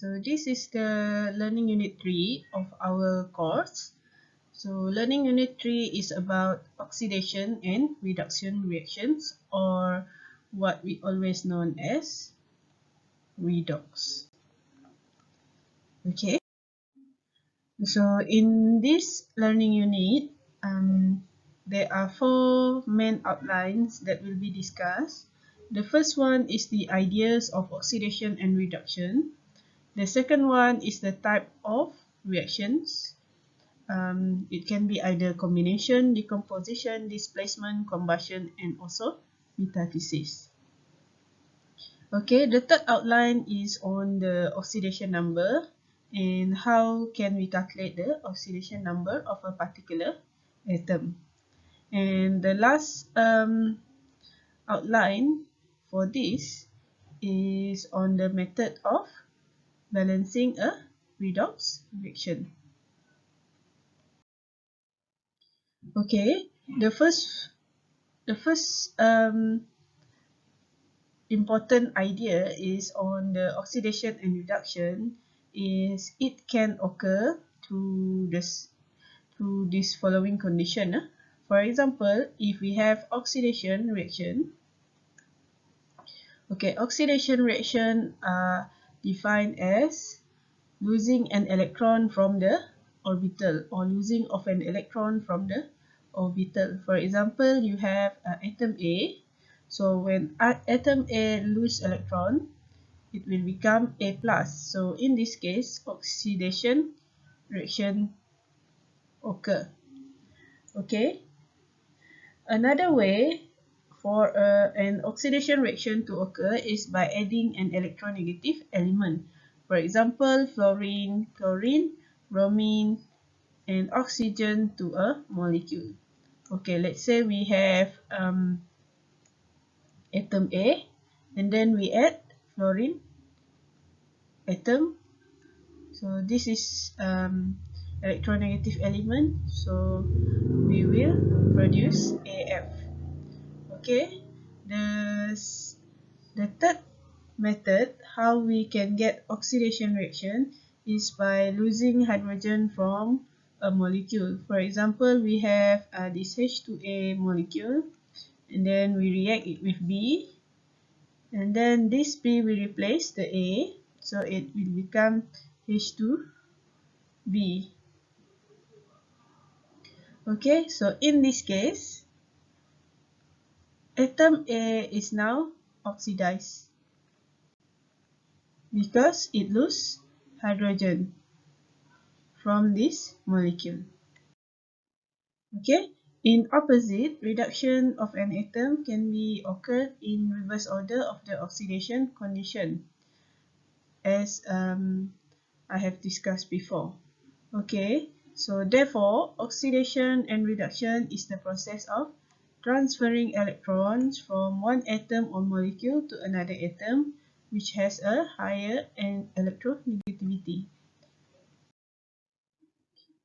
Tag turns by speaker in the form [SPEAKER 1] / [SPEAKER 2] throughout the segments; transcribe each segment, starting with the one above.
[SPEAKER 1] So this is the learning unit 3 of our course. So learning unit 3 is about oxidation and reduction reactions, or what we always known as redox. Okay. So in this learning unit, there are 4 main outlines that will be discussed. The first one is the ideas of oxidation and reduction. The second one is the type of reactions. It can be either combination, decomposition, displacement, combustion, and also metathesis. Okay, the third outline is on the oxidation number and how can we calculate the oxidation number of a particular atom. And the last outline for this is on the method of balancing a redox reaction. Okay, the first important idea is on the oxidation and reduction is it can occur through this following condition. For example, if we have oxidation reaction, okay, oxidation reaction are defined as losing an electron from the orbital or losing of an electron from the orbital. For example, you have atom A. So when atom A lose electron, it will become A plus. So in this case, oxidation reaction occur. Okay. Another way for an oxidation reaction to occur is by adding an electronegative element. For example, fluorine, chlorine, bromine, and oxygen to a molecule. Okay, let's say we have atom A, and then we add fluorine atom. So this is electronegative element. So we will produce AF. Okay, the third method how we can get oxidation reaction is by losing hydrogen from a molecule. For example, we have this H2A molecule, and then we react it with B, and then this B will replace the A, so it will become H2B. Okay, so in this case, atom A is now oxidized because it loses hydrogen from this molecule. Okay, in opposite, reduction of an atom can be occurred in reverse order of the oxidation condition, as I have discussed before. Okay, so therefore, oxidation and reduction is the process of transferring electrons from one atom or molecule to another atom which has a higher electronegativity.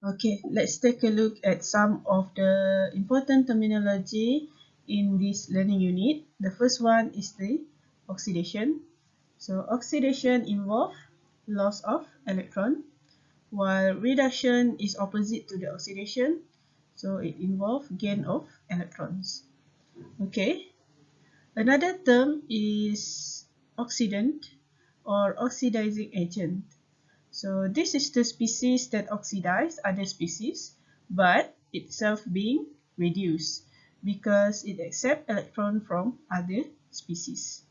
[SPEAKER 1] Okay, let's take a look at some of the important terminology in this learning unit. The first one is the oxidation. So oxidation involves loss of electron, while reduction is opposite to the oxidation. So it involves gain of electrons. Okay. Another term is oxidant or oxidizing agent. So this is the species that oxidize other species, but itself being reduced because it accepts electron from other species.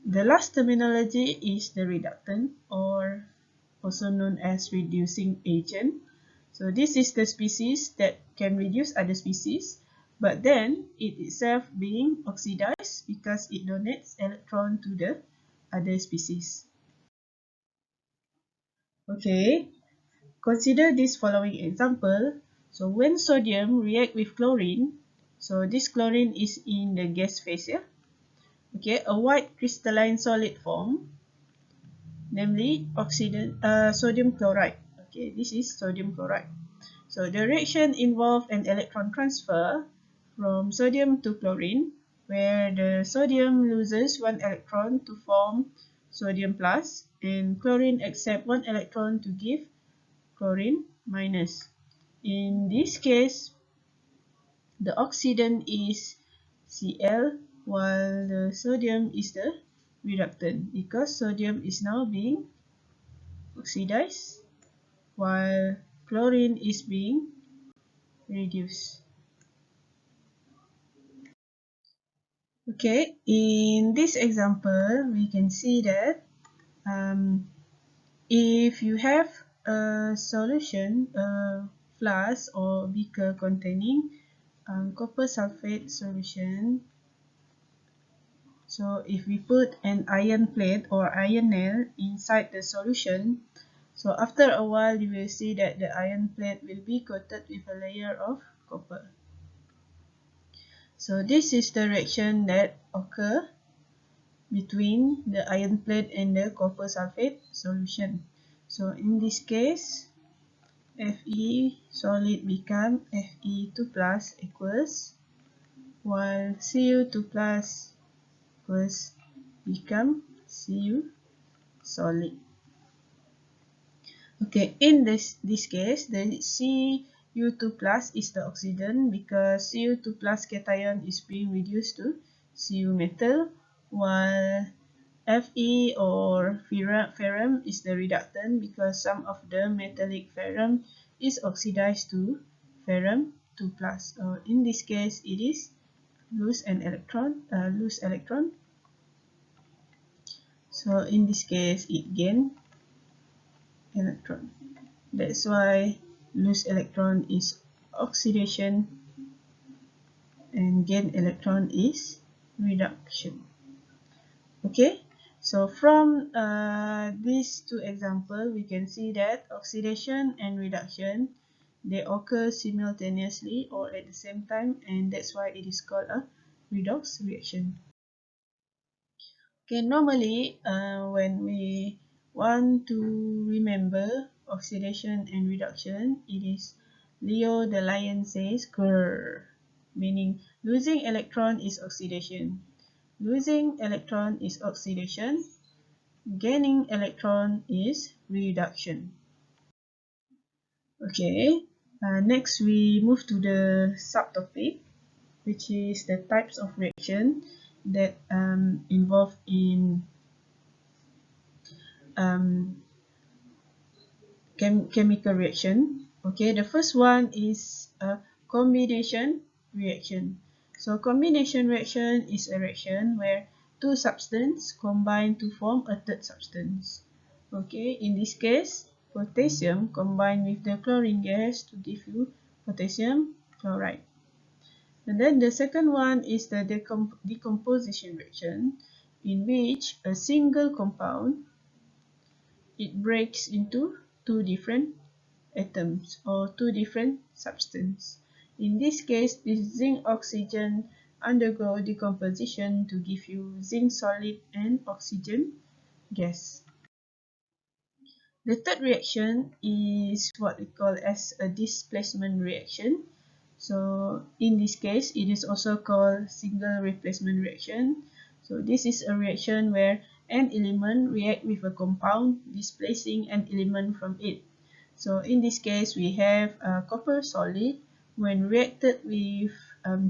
[SPEAKER 1] The last terminology is the reductant, or also known as reducing agent. So this is the species that can reduce other species, but then it itself being oxidized because it donates electron to the other species. Okay, consider this following example. So when sodium react with chlorine, so this chlorine is in the gas phase here. Okay, a white crystalline solid form, namely sodium chloride. Okay, this is sodium chloride. So the reaction involves an electron transfer from sodium to chlorine, where the sodium loses one electron to form sodium plus, and chlorine accept one electron to give chlorine minus. In this case, the oxidant is Cl, while the sodium is the reductant, because sodium is now being oxidized while chlorine is being reduced. Okay, in this example, we can see that if you have a solution, a flask or beaker containing copper sulfate solution, so if we put an iron plate or iron nail inside the solution, so after a while you will see that the iron plate will be coated with a layer of copper. So this is the reaction that occurs between the iron plate and the copper sulfate solution. So in this case, Fe solid become Fe2 plus equals, while Cu2 plus equals become Cu solid. Okay, in this case, the Cu2 plus is the oxidant because Cu2 plus cation is being reduced to Cu metal, while Fe or ferrum is the reductant because some of the metallic ferrum is oxidized to ferrum 2 plus. So in this case, it is loose electron. So in this case, it gain electron. That's why loose electron is oxidation and gain electron is reduction. Okay, so from these two examples, we can see that oxidation and reduction, they occur simultaneously or at the same time, and that's why it is called a redox reaction. Okay, normally when we want to remember oxidation and reduction, it is Leo the lion says grrr, meaning losing electron is oxidation. Losing electron is oxidation. Gaining electron is reduction. Okay, next we move to the subtopic, which is the types of reaction that involve in chemical reaction. Okay, the first one is a combination reaction. So combination reaction is a reaction where two substances combine to form a third substance. Okay, in this case, potassium combined with the chlorine gas to give you potassium chloride. And then the second one is the decomposition reaction, in which a single compound, it breaks into two different atoms or two different substances. In this case, this zinc oxygen undergo decomposition to give you zinc solid and oxygen gas. The third reaction is what we call as a displacement reaction. So in this case, it is also called single replacement reaction. So this is a reaction where an element reacts with a compound, displacing an element from it. So in this case, we have copper solid. When reacted with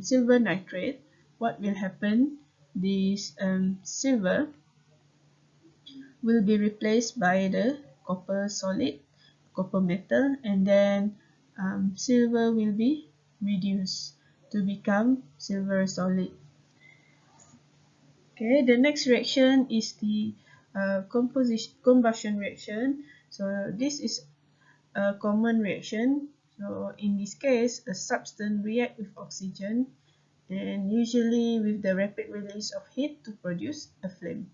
[SPEAKER 1] silver nitrate, what will happen? This silver will be replaced by the copper solid, copper metal, and then silver will be reduced to become silver solid. Okay, the next reaction is the combustion reaction. So this is a common reaction. So in this case, a substance reacts with oxygen and usually with the rapid release of heat to produce a flame.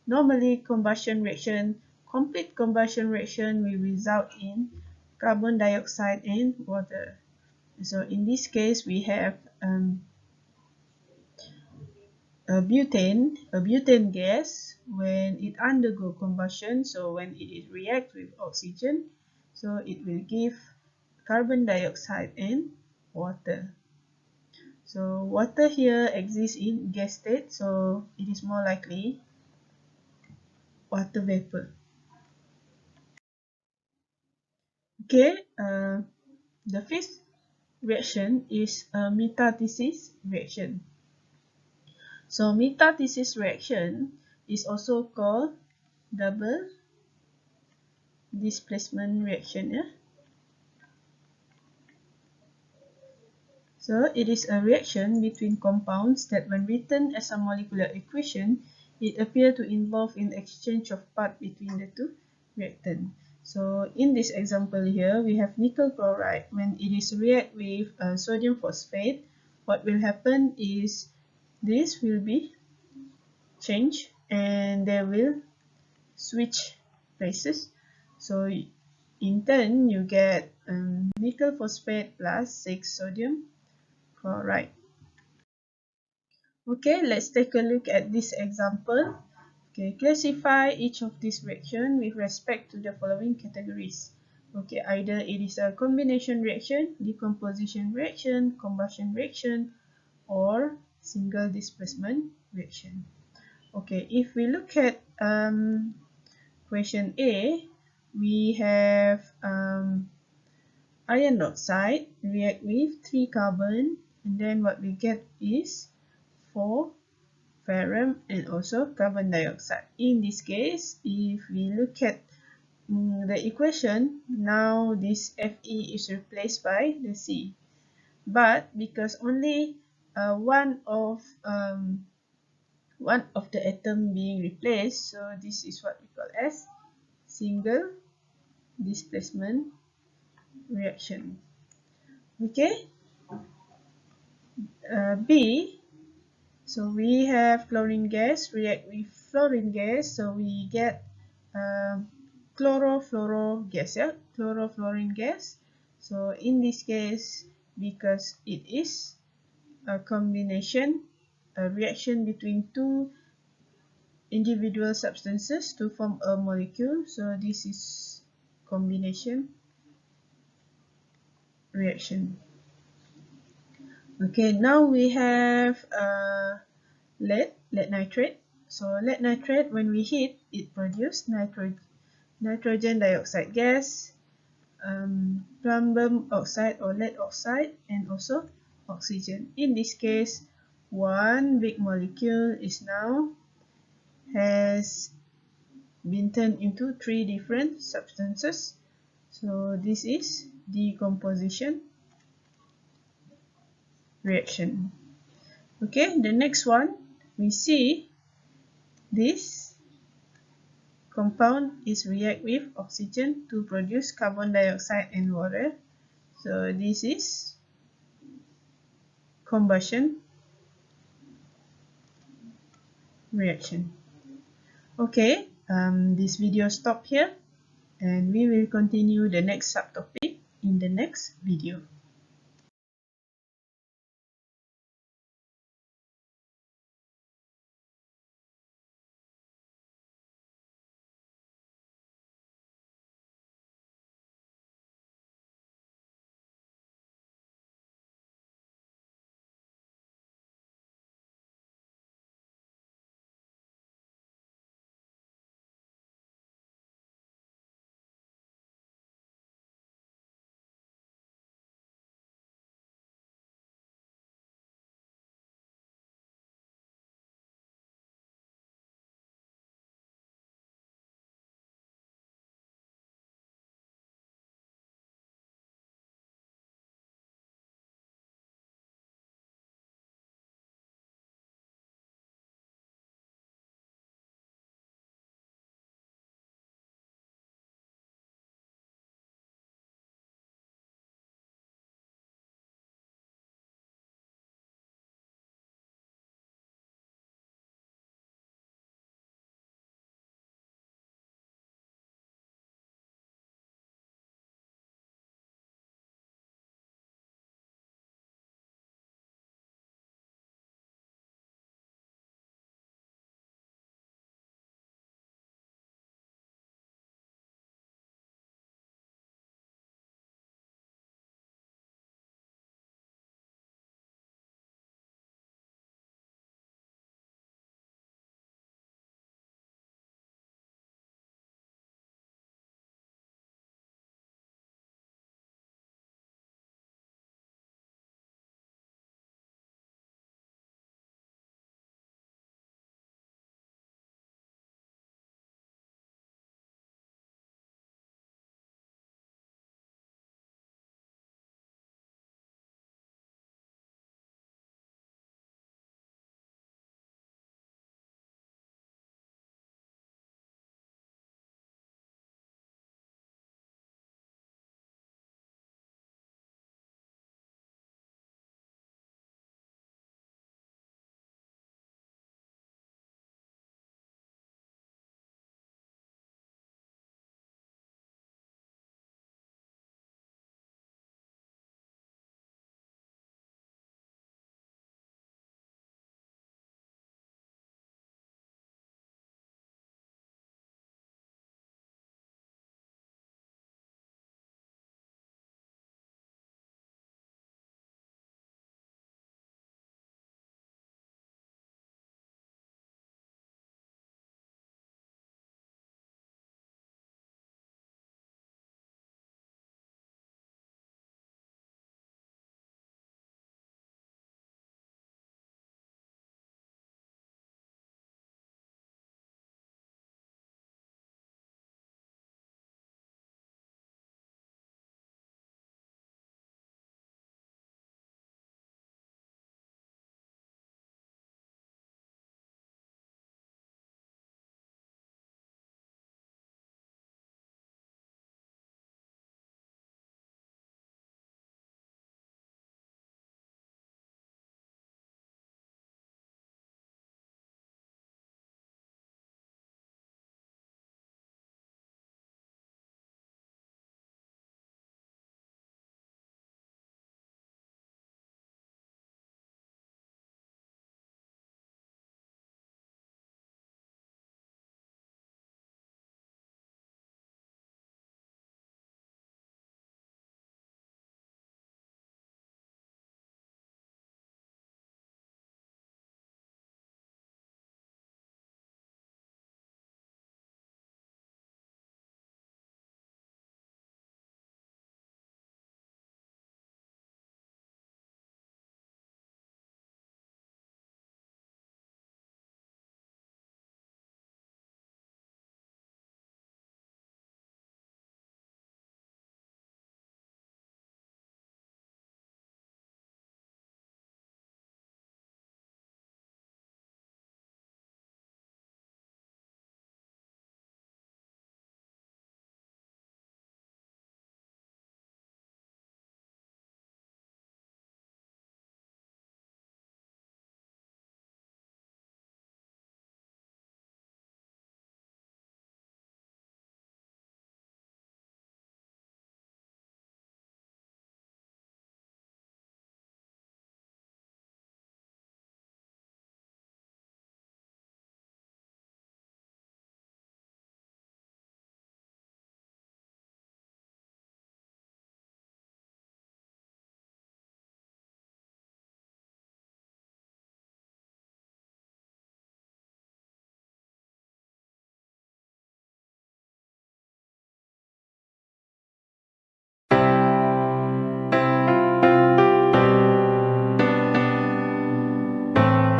[SPEAKER 1] Normally, complete combustion reaction will result in carbon dioxide and water. So in this case, we have a butane gas when it undergo combustion. So when it reacts with oxygen, so it will give carbon dioxide and water. So water here exists in gas state, so it is more likely water vapor. Okay, the fifth reaction is a metathesis reaction. So metathesis reaction is also called double displacement reaction. Yeah? So it is a reaction between compounds that when written as a molecular equation, it appears to involve in exchange of part between the two reactants. So in this example here, we have nickel chloride. When it is react with sodium phosphate, what will happen is this will be changed and they will switch places. So in turn, you get nickel phosphate plus 6 sodium chloride. Okay, let's take a look at this example. Okay, classify each of these reactions with respect to the following categories. Okay, either it is a combination reaction, decomposition reaction, combustion reaction, or single displacement reaction. Okay, if we look at question A, we have iron oxide react with 3 carbon, and then what we get is 4 ferrum and also carbon dioxide. In this case, if we look at the equation, now this Fe is replaced by the C. But because only one of the atom being replaced, so this is what we call as single displacement reaction. Okay, B. So we have chlorine gas react with fluorine gas, so we get chlorofluoro gas, yeah, chlorofluorine gas. So in this case, because it is a combination, a reaction between two individual substances to form a molecule, so this is combination reaction. Okay, now we have lead nitrate. So lead nitrate, when we heat, it produces nitrogen dioxide gas, platinum oxide or lead oxide, and also oxygen. In this case, one big molecule is now has been turned into 3 different substances. So this is decomposition reaction. Okay, the next one, we see this compound is react with oxygen to produce carbon dioxide and water. So this is combustion reaction. Okay, this video stop here and we will continue the next subtopic in the next video.